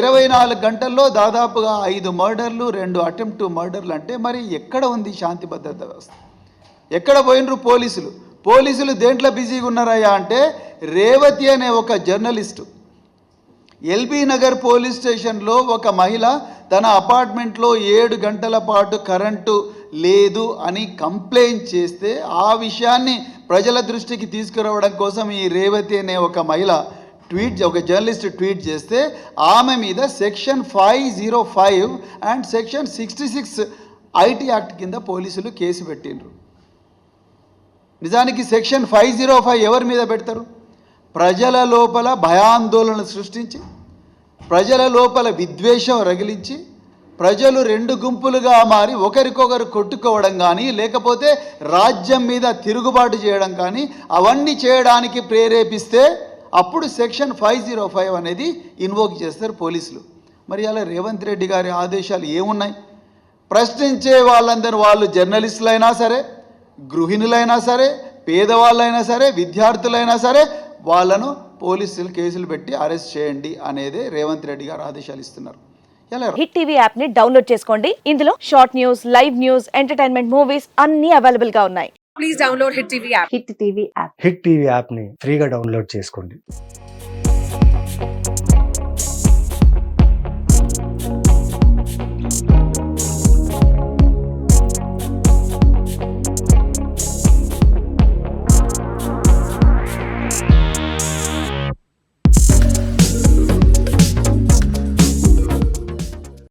24 గంటల్లో దాదాపుగా 5 మర్డర్లు, 2 అటెంప్ట్ మర్డర్లు అంటే మరి ఎక్కడ ఉంది శాంతి భద్రత వ్యవస్థ? ఎక్కడ పోయినరు పోలీసులు? పోలీసులు దేంట్లో బిజీగా ఉన్నారయ్యా అంటే, రేవతి అనే ఒక జర్నలిస్టు ఎల్బీ నగర్ పోలీస్ స్టేషన్లో ఒక మహిళ తన అపార్ట్మెంట్లో 7 గంటల పాటు కరెంటు లేదు అని కంప్లైంట్ చేస్తే ఆ విషయాన్ని ప్రజల దృష్టికి తీసుకురావడం కోసం ఈ రేవతి అనే ఒక మహిళ ఒక జర్నలిస్ట్ ట్వీట్ చేస్తే ఆమె మీద section 505 and section 66 IT act కింద పోలీసులు కేసు పెట్టిండ్రు. నిజానికి సెక్షన్ 505 ఎవరి మీద పెడతారు? ప్రజల లోపల భయాందోళన సృష్టించి, ప్రజల లోపల విద్వేషం రగిలించి, ప్రజలు 2 గుంపులుగా మారి ఒకరికొకరు కొట్టుకోవడం కానీ, లేకపోతే రాజ్యం మీద తిరుగుబాటు చేయడం కానీ, అవన్నీ చేయడానికి ప్రేరేపిస్తే అప్పుడు సెక్షన్ 505 అనేది ఇన్వోక్ చేస్తారు పోలీసులు. మరి అలా రేవంత్ రెడ్డి గారి ఆదేశాలు ఏమున్నాయి? ప్రశ్నించే వాళ్ళందరూ, వాళ్ళు జర్నలిస్టులైనా సరే, గృహిణులైనా సరే, పేదవాళ్ళైనా సరే, విద్యార్థులైనా సరే, వాళ్ళను పోలీసులు కేసులు పెట్టి అరెస్ట్ చేయండి అనేదే రేవంత్ రెడ్డి గారు ఆదేశాలు ఇస్తున్నారు. హిట్ టీవీ యాప్ ని డౌన్లోడ్ చేసుకోండి. ఇందులో short news, live news, entertainment movies అన్ని అవైలబుల్ గా ఉన్నాయి. Please download hit TV app. Hit TV app ని ఫ్రీగా డౌన్లోడ్ చేసుకోండి.